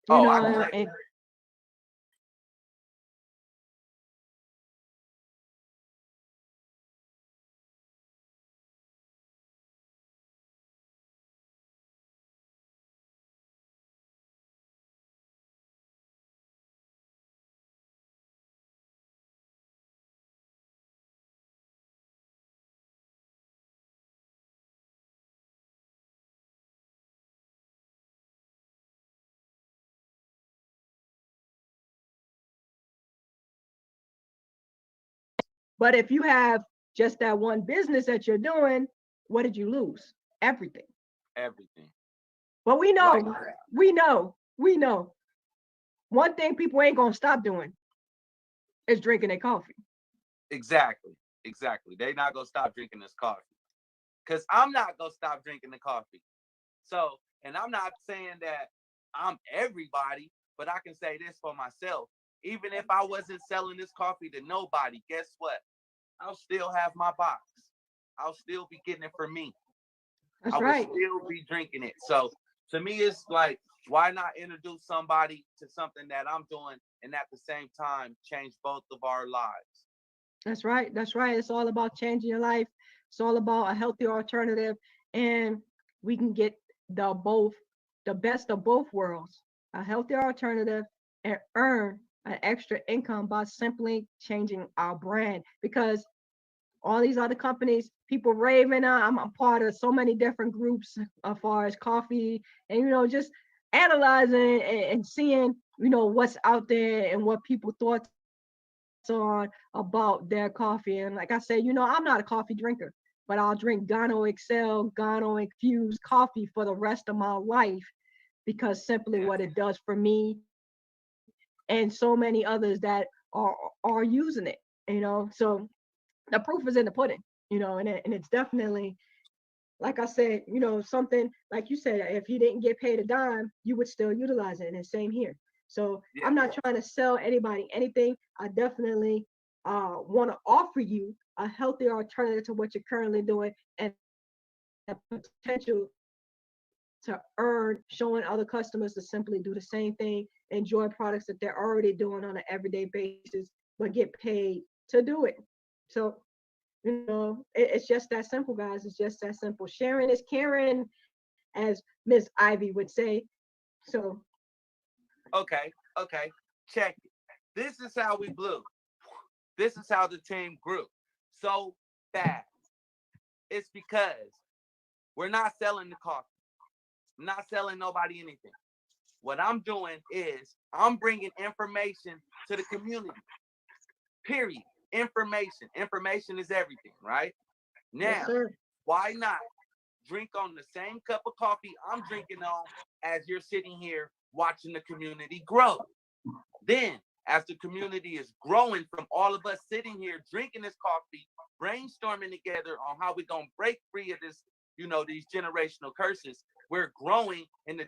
You know, and but if you have just that one business that you're doing, what did you lose? Everything. Everything. But we know, Like, we know. One thing people ain't gonna stop doing is drinking their coffee. exactly. They're not gonna stop drinking this coffee. Because I'm not gonna stop drinking the coffee. So, and I'm not saying that I'm everybody, but I can say this for myself. Even if I wasn't selling this coffee to nobody, guess what? I'll still have my box. I'll still be getting it for me. That's I right. will still be drinking it. So to me, it's like, why not introduce somebody to something that I'm doing and at the same time change both of our lives? That's right. That's right. It's all about changing your life. It's all about a healthy alternative. And we can get the best of both worlds, a healthy alternative, and earn an extra income by simply changing our brand. Because all these other companies, people raving. I'm a part of so many different groups as far as coffee, and just analyzing and seeing what's out there and what people thoughts on about their coffee. And like I said, I'm not a coffee drinker, but I'll drink Gano Excel, Gano infused coffee for the rest of my life because simply what it does for me and so many others that are using it. So the proof is in the pudding, and it's definitely, like I said, something like you said, if you didn't get paid a dime, you would still utilize it. And the same here. So I'm not trying to sell anybody anything. I definitely want to offer you a healthier alternative to what you're currently doing and the potential to earn, showing other customers to simply do the same thing, enjoy products that they're already doing on an everyday basis, but get paid to do it. So it's just that simple, guys. It's just that simple. Sharing is caring, as Miss Ivy would say. So Okay. Check it. This is how we blew. This is how the team grew so fast. It's because we're not selling the coffee. I'm not selling nobody anything. What I'm doing is I'm bringing information to the community. Period. Information. Information is everything, right? Now, yes, sir. why not drink on the same cup of coffee I'm drinking on as you're sitting here watching the community grow? Then, as the community is growing from all of us sitting here drinking this coffee, brainstorming together on how we're going to break free of this, these generational curses, We're growing and the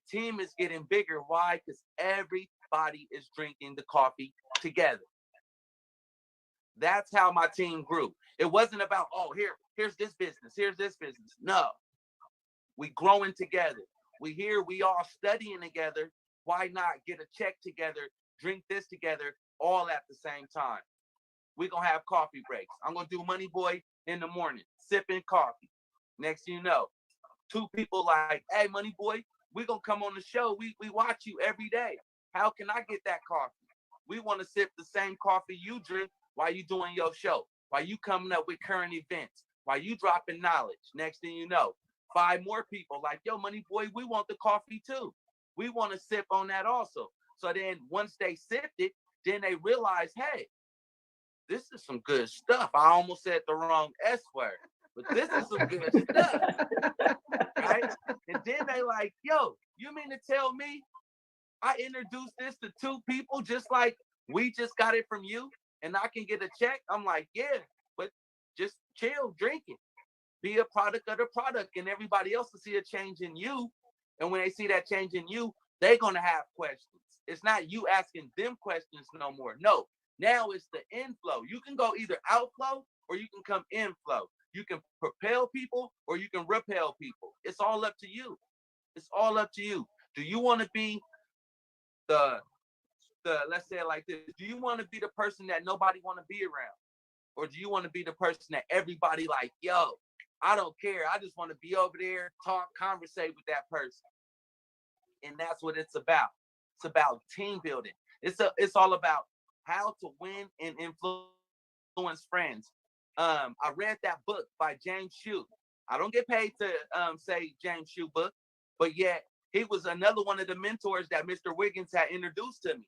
team is getting bigger. Why? Because everybody is drinking the coffee together. That's how my team grew. It wasn't about, oh, here's this business, here's this business. No, we growing together. We all studying together. Why not get a check together, drink this together, all at the same time? We're going to have coffee breaks. I'm going to do Money Boy in the morning, sipping coffee. Next thing you know, two people like, hey, Money Boy, we're going to come on the show. We watch you every day. How can I get that coffee? We want to sip the same coffee you drink while you doing your show, while you coming up with current events, while you dropping knowledge. Next thing you know, 5 more people like, yo, Money Boy, we want the coffee too. We want to sip on that also. So then once they sipped it, then they realize, hey, this is some good stuff. I almost said the wrong S word, but this is some good stuff, right? And then they like, yo, you mean to tell me I introduced this to 2 people just like we just got it from you and I can get a check? I'm like, yeah, but just chill, drink it. Be a product of the product and everybody else will see a change in you. And when they see that change in you, they're going to have questions. It's not you asking them questions no more. No, now it's the inflow. You can go either outflow or you can come inflow. You can propel people or you can repel people. It's all up to you. It's all up to you. Do you want to be the let's say it like this, do you want to be the person that nobody want to be around? Or do you want to be the person that everybody like, yo, I don't care. I just want to be over there, talk, conversate with that person. And that's what it's about. It's about team building. It's all about how to win and influence friends. I read that book by James Shue. I don't get paid to say James Shue book, but yet he was another one of the mentors that Mr. Wiggins had introduced to me.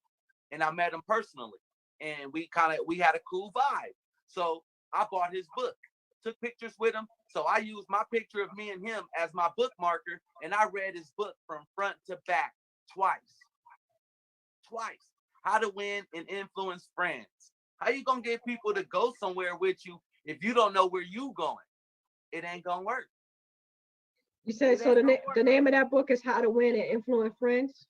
And I met him personally. And we had a cool vibe. So I bought his book, took pictures with him. So I used my picture of me and him as my bookmarker. And I read his book from front to back twice. How to win and influence friends. How you going to get people to go somewhere with you if you don't know where you going? It ain't going to work. You said, so the name of that book is How to Win and Influence Friends?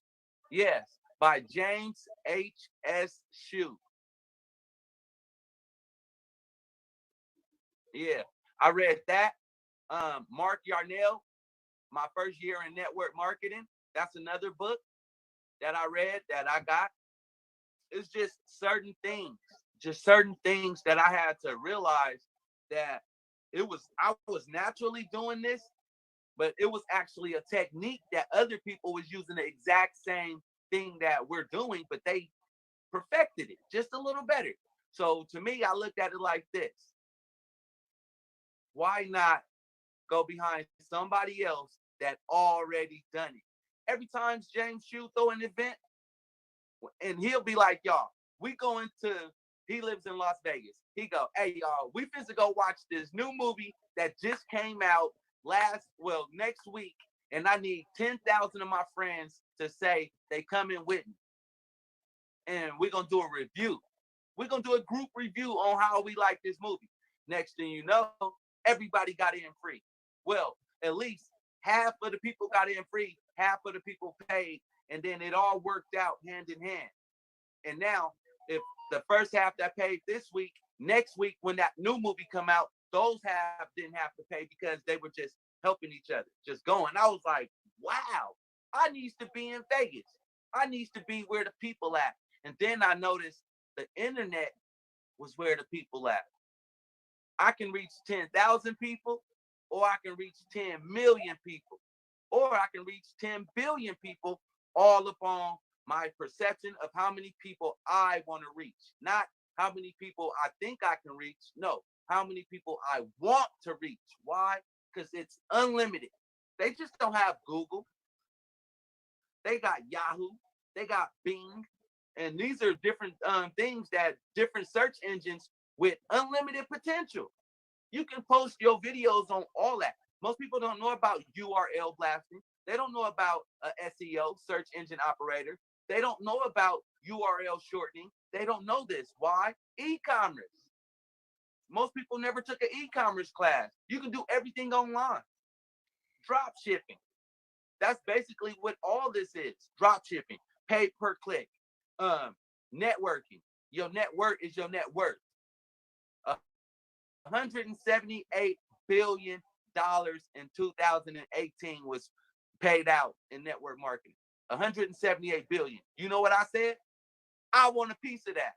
Yes, by James H.S. Shue. Yeah, I read that. Mark Yarnell, My First Year in Network Marketing. That's another book that I read that I got. It's just certain things that I had to realize that I was naturally doing this, but it was actually a technique that other people was using the exact same thing that we're doing, but they perfected it just a little better. So to me, I looked at it like this. Why not go behind somebody else that already done it? Every time James Shue throw an event, and he'll be like, y'all, he lives in Las Vegas. He go, hey, y'all, we finna go watch this new movie that just came out next week. And I need 10,000 of my friends to say they come in with me. And we're going to do a review. We're going to do a group review on how we like this movie. Next thing you know, everybody got in free. Well, at least half of the people got in free, half of the people paid, and then it all worked out hand in hand. And now, if the first half that paid this week, next week when that new movie come out, those half didn't have to pay because they were just helping each other, just going. I was like, wow, I needs to be in Vegas. I needs to be where the people at. And then I noticed the internet was where the people at. I can reach 10,000 people, or I can reach 10 million people, or I can reach 10 billion people, all upon my perception of how many people I want to reach. Not how many people I think I can reach. No, how many people I want to reach. Why? Because it's unlimited. They just don't have Google. They got Yahoo. They got Bing. And these are different things that different search engines with unlimited potential. You can post your videos on all that. Most people don't know about URL blasting. They don't know about SEO, search engine operator. They don't know about URL shortening. They don't know this. Why? E-commerce. Most people never took an e-commerce class. You can do everything online. drop shipping. That's basically what all this is. Drop shipping, pay per click, networking. Your network is your net worth. $178 billion in 2018 was paid out in network marketing. 178 billion. You know what I said? I want a piece of that.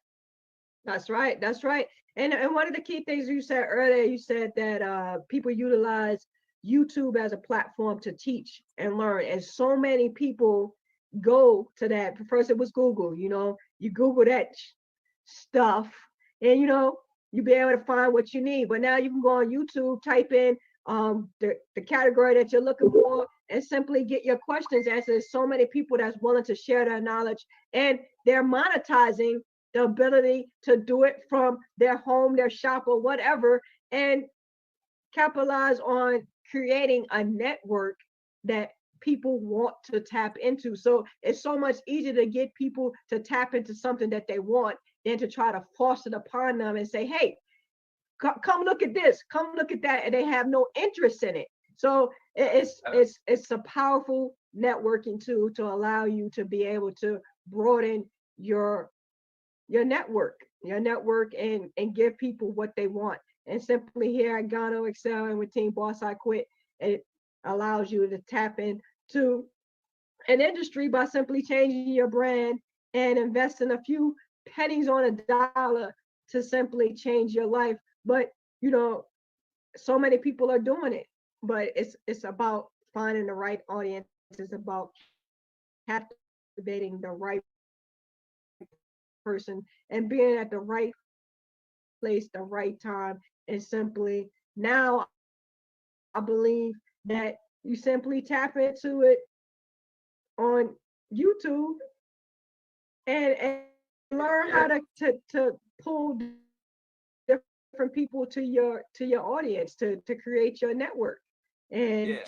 That's right. That's right. And one of the key things you said earlier, you said that people utilize YouTube as a platform to teach and learn. And so many people go to that. First it was Google, you Google that stuff and you be able to find what you need. But now you can go on YouTube, type in the category that you're looking for, and simply get your questions answered. There's so many people that's willing to share their knowledge, and they're monetizing the ability to do it from their home, their shop, or whatever, and capitalize on creating a network that people want to tap into. So it's so much easier to get people to tap into something that they want than to try to force it upon them and say, hey, come look at this, come look at that, and they have no interest in it. So it's a powerful networking tool to allow you to be able to broaden your network and give people what they want. And simply here at Gano Excel and with Team Boss I Quit, it allows you to tap into an industry by simply changing your brand and investing a few pennies on a dollar to simply change your life. But so many people are doing it, but it's about finding the right audience. It's about captivating the right person and being at the right place, the right time. And simply now I believe that you simply tap into it on YouTube and learn how to pull different people to your audience to create your network. And Yeah.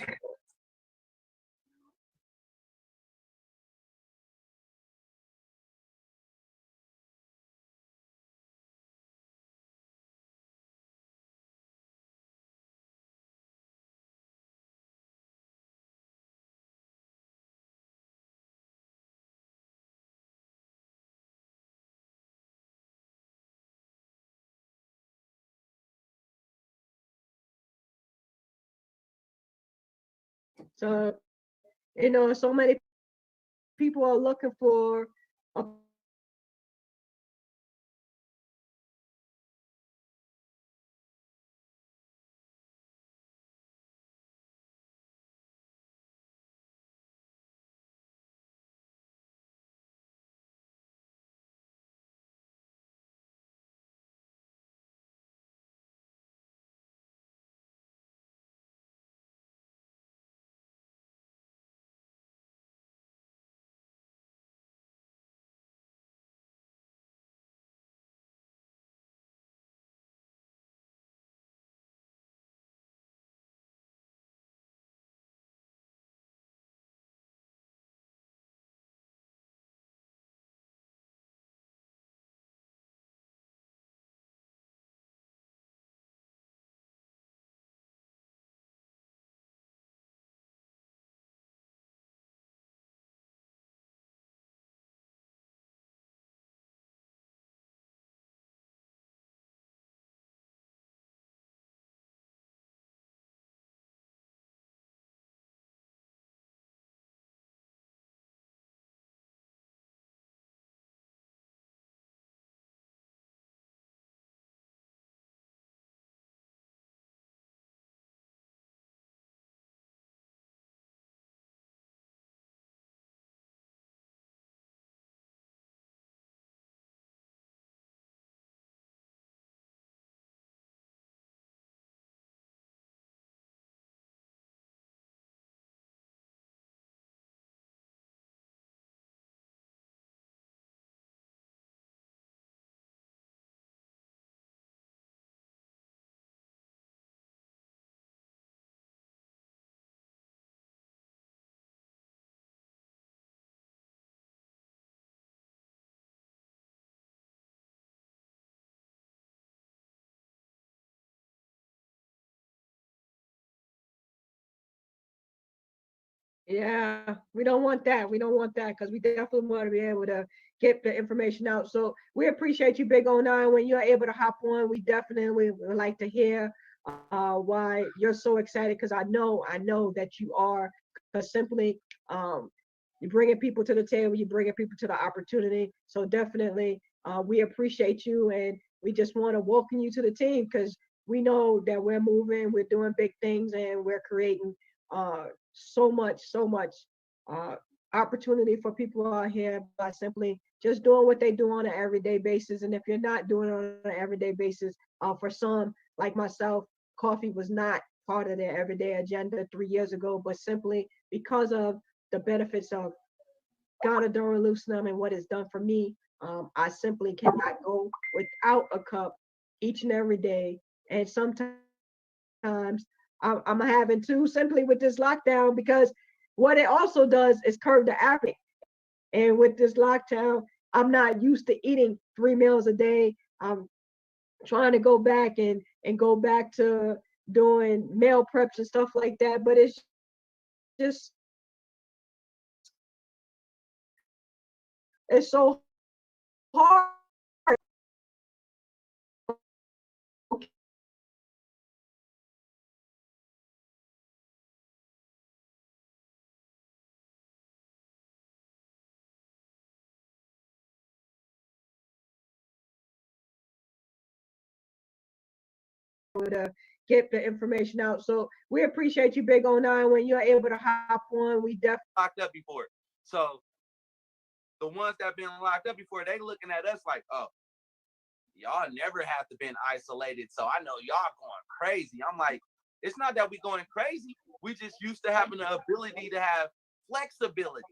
so so many people are looking for a Yeah, we don't want that. We don't want that because we definitely want to be able to get the information out. So we appreciate you, Big O Nine. When you're able to hop on, we definitely would like to hear why you're so excited. Because I know that you are. Because simply, you're bringing people to the table, you're bringing people to the opportunity. So definitely, we appreciate you, and we just want to welcome you to the team because we know that we're moving, we're doing big things, and we're creating so much uh, opportunity for people out here by simply just doing what they do on an everyday basis. And if you're not doing it on an everyday basis, for some like myself, coffee was not part of their everyday agenda 3 years ago, but simply because of the benefits of Gonador Lucenum and what it's done for me, I simply cannot go without a cup each and every day. And sometimes I'm having to simply with this lockdown because what it also does is curb the appetite. And with this lockdown, I'm not used to eating 3 meals a day. I'm trying to go back and go back to doing meal preps and stuff like that. But it's just it's so hard to get the information out. So we appreciate you, Big O Nine. When you're able to hop on, we definitely Locked up before. So the ones that have been locked up before, they looking at us like, oh, y'all never have to been isolated. So I know y'all going crazy. I'm like, it's not that we going crazy. We just used to having the ability to have flexibility.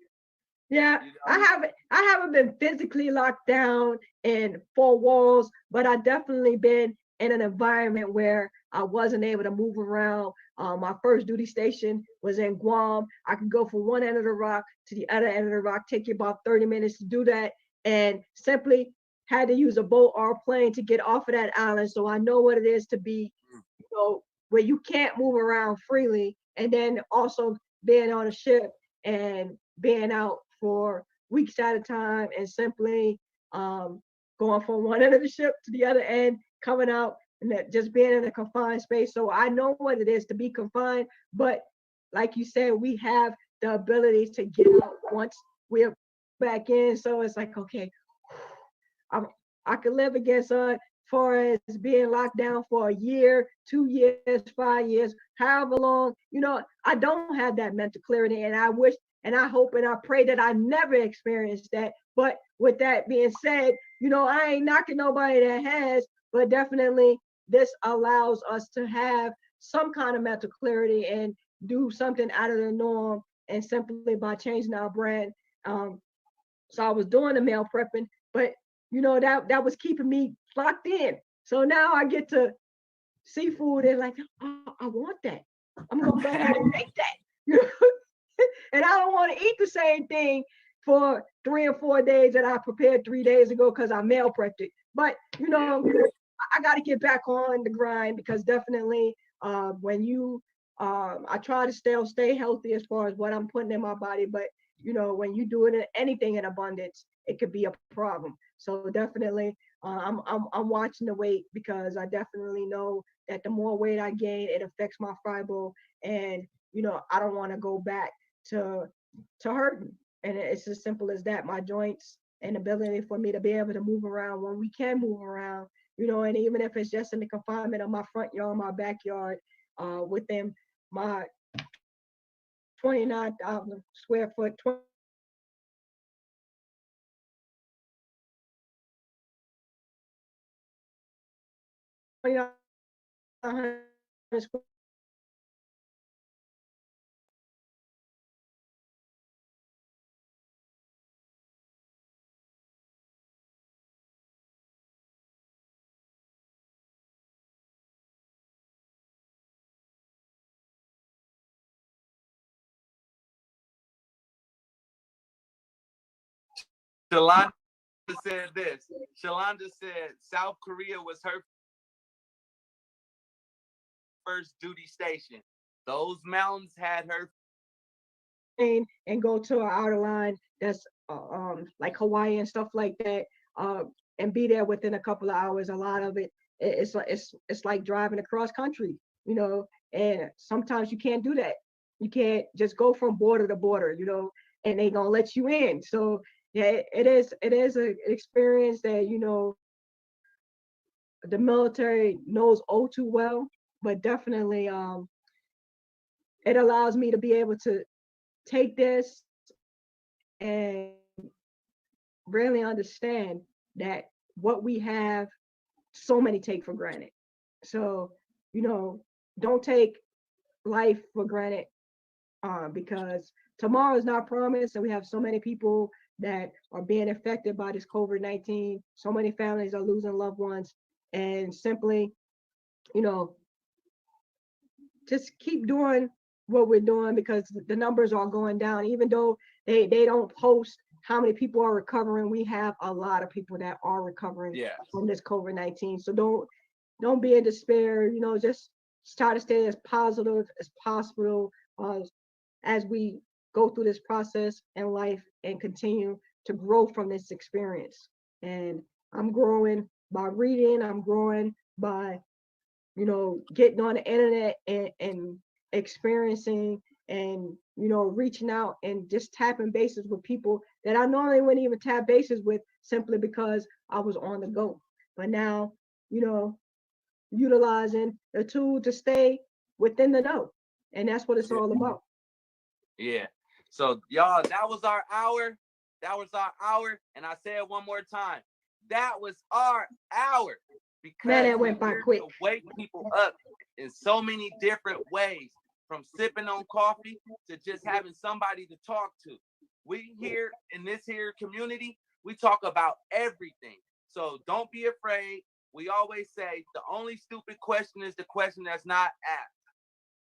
Yeah, You I know? haven't I haven't been physically locked down in four walls, but I definitely been in an environment where I wasn't able to move around. My first duty station was in Guam. I could go from one end of the rock to the other end of the rock, take you about 30 minutes to do that, and simply had to use a boat or a plane to get off of that island. So I know what it is to be, where you can't move around freely, and then also being on a ship and being out for weeks at a time and simply um, going from one end of the ship to the other end, coming out and just being in a confined space. So I know what it is to be confined, but like you said, we have the ability to get out once we're back in. So it's like, okay, I'm, I could live against far as being locked down for a year, 2 years, 5 years, however long. I don't have that mental clarity, and I wish and I hope and I pray that I never experience that. But with that being said, I ain't knocking nobody that has, but definitely this allows us to have some kind of mental clarity and do something out of the norm, and simply by changing our brand. Um, so I was doing the meal prepping, but that was keeping me locked in. So now I get to seafood and like, oh, I want that. I'm gonna go ahead and make that. And I don't want to eat the same thing for 3 or 4 days that I prepared 3 days ago because I meal prepped it. But I got to get back on the grind because definitely when you I try to stay healthy as far as what I'm putting in my body, but when you do it anything in abundance, it could be a problem. So definitely, I'm watching the weight because I definitely know that the more weight I gain, it affects my fiber, and I don't want to go back to hurting. And it's as simple as that. My joints and ability for me to be able to move around when we can move around, and even if it's just in the confinement of my front yard, my backyard, within my 29,000 square foot, 2,900 square Shalonda said this. Shalonda said South Korea was her first duty station. Those mountains had her and go to an outer line that's like Hawaii and stuff like that, and be there within a couple of hours. A lot of it, it's like driving across country, you know. And sometimes you can't do that. You can't just go from border to border, you know, and they gonna let you in. So yeah, it is an experience that, you know, the military knows all too well, but definitely it allows me to be able to take this and really understand that what we have, so many take for granted. So, you know, don't take life for granted, because tomorrow is not promised, and we have so many people that are being affected by this COVID-19. So many families are losing loved ones, and simply, you know, just keep doing what we're doing, because the numbers are going down. Even though they don't post how many people are recovering, we have a lot of people that are recovering from this COVID-19. So don't be in despair. You know, just try to stay as positive as possible as we go through this process in life, and continue to grow from this experience. And I'm growing by reading. I'm growing by, you know, getting on the internet and experiencing, and, you know, reaching out and just tapping bases with people that I normally wouldn't even tap bases with, simply because I was on the go. But now, you know, utilizing the tool to stay within the know. And that's what it's all about. Yeah. So y'all, that was our hour. That was our hour. And I say it one more time. That was our hour. Because Man, that went by quick. To wake people up in so many different ways, from sipping on coffee to just having somebody to talk to. We here in this here community, we talk about everything. So don't be afraid. We always say the only stupid question is the question that's not asked.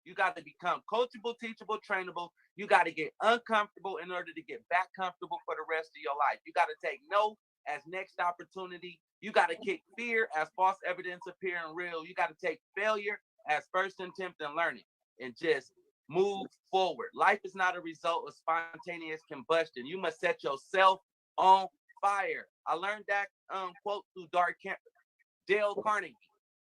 You got to become coachable, teachable, trainable. You got to get uncomfortable in order to get back comfortable for the rest of your life. You got to take no as next opportunity. You got to kick fear as false evidence appearing real. You got to take failure as first attempt in learning, and just move forward. Life is not a result of spontaneous combustion. You must set yourself on fire. I learned that quote through Dale Carnegie.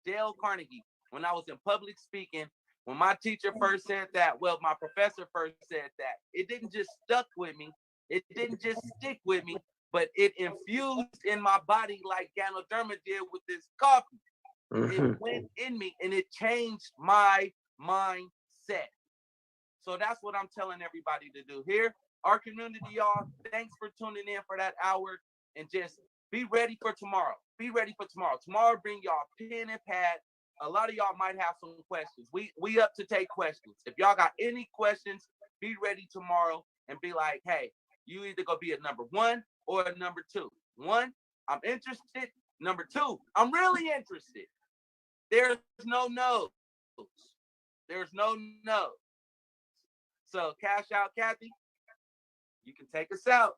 Dale Carnegie. When I was in public speaking, when my teacher first said that, well, my professor first said that, it didn't just stuck with me. It didn't just stick with me, but it infused in my body like Ganoderma did with this coffee. It went in me, and it changed my mindset. So that's what I'm telling everybody to do here. Our community, y'all, thanks for tuning in for that hour, and just be ready for tomorrow. Be ready for tomorrow. Tomorrow, bring y'all pen and pad. A lot of y'all might have some questions. We up to take questions. If y'all got any questions, be ready tomorrow and be like, hey, you either gonna be a number 1 or a number 2. 1, I'm interested. Number 2, I'm really interested. There's no no's. There's no no. So cash out, Kathy. You can take us out.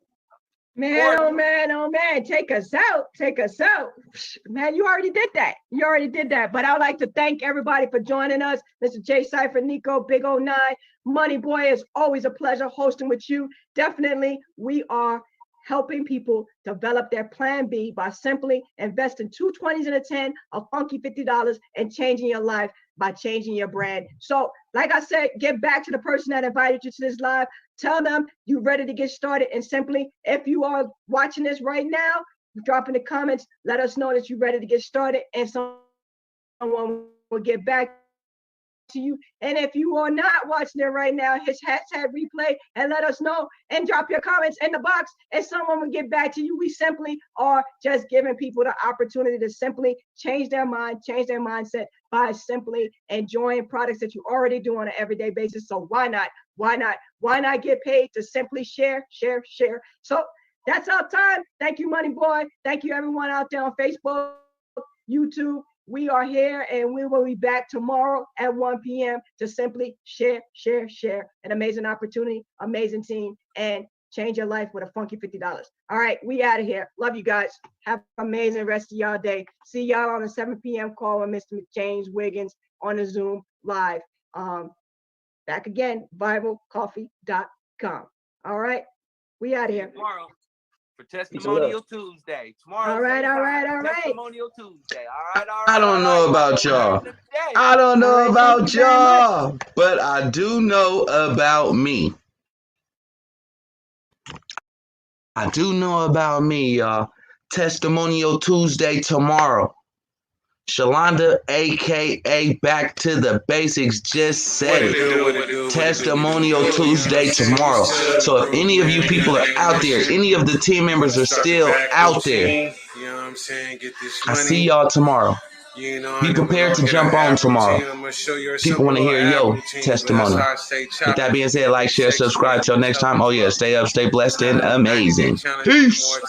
Man, oh man, oh man, take us out, take us out. Man, you already did that. You already did that. But I would like to thank everybody for joining us. Mr. J Cypher, Nico, Big 09, Money Boy, it's always a pleasure hosting with you. Definitely, we are helping people develop their plan B by simply investing 2 20s and a 10, a funky $50, and changing your life by changing your brand. So, like I said, get back to the person that invited you to this live. Tell them you're ready to get started. And simply, if you are watching this right now, drop in the comments, let us know that you're ready to get started, and someone will get back to you. And if you are not watching it right now, hit hashtag replay and let us know, and drop your comments in the box, and someone will get back to you. We simply are just giving people the opportunity to simply change their mind, change their mindset by simply enjoying products that you already do on an everyday basis. So why not? Why not? Why not get paid to simply share, share, share? So that's our time. Thank you, Money Boy. Thank you, everyone out there on Facebook, YouTube. We are here, and we will be back tomorrow at 1 p.m. to simply share, share, share. An amazing opportunity, amazing team, and change your life with a funky $50. All right, we out of here. Love you guys. Have an amazing rest of y'all day. See y'all on the 7 p.m. call with Mr. James Wiggins on the Zoom live. Back again, BibleCoffee.com. come. All right. We out of here. Tomorrow for Testimonial Tuesday. Tomorrow. All right. All right. Testimonial Tuesday. All right. I don't know about y'all. I don't know All right, about thank you very y'all, but I do know about me. I do know about me, y'all. Testimonial Tuesday tomorrow. Shalonda, aka Back to the Basics, just said it. Testimonial Tuesday tomorrow. So if any of you people are out there, any of the team members are still out there, I see y'all tomorrow. Be prepared to jump on tomorrow. People want to hear your testimony. With that being said, like, share, subscribe. Till next time. Oh yeah, stay up, stay blessed, and amazing. Peace.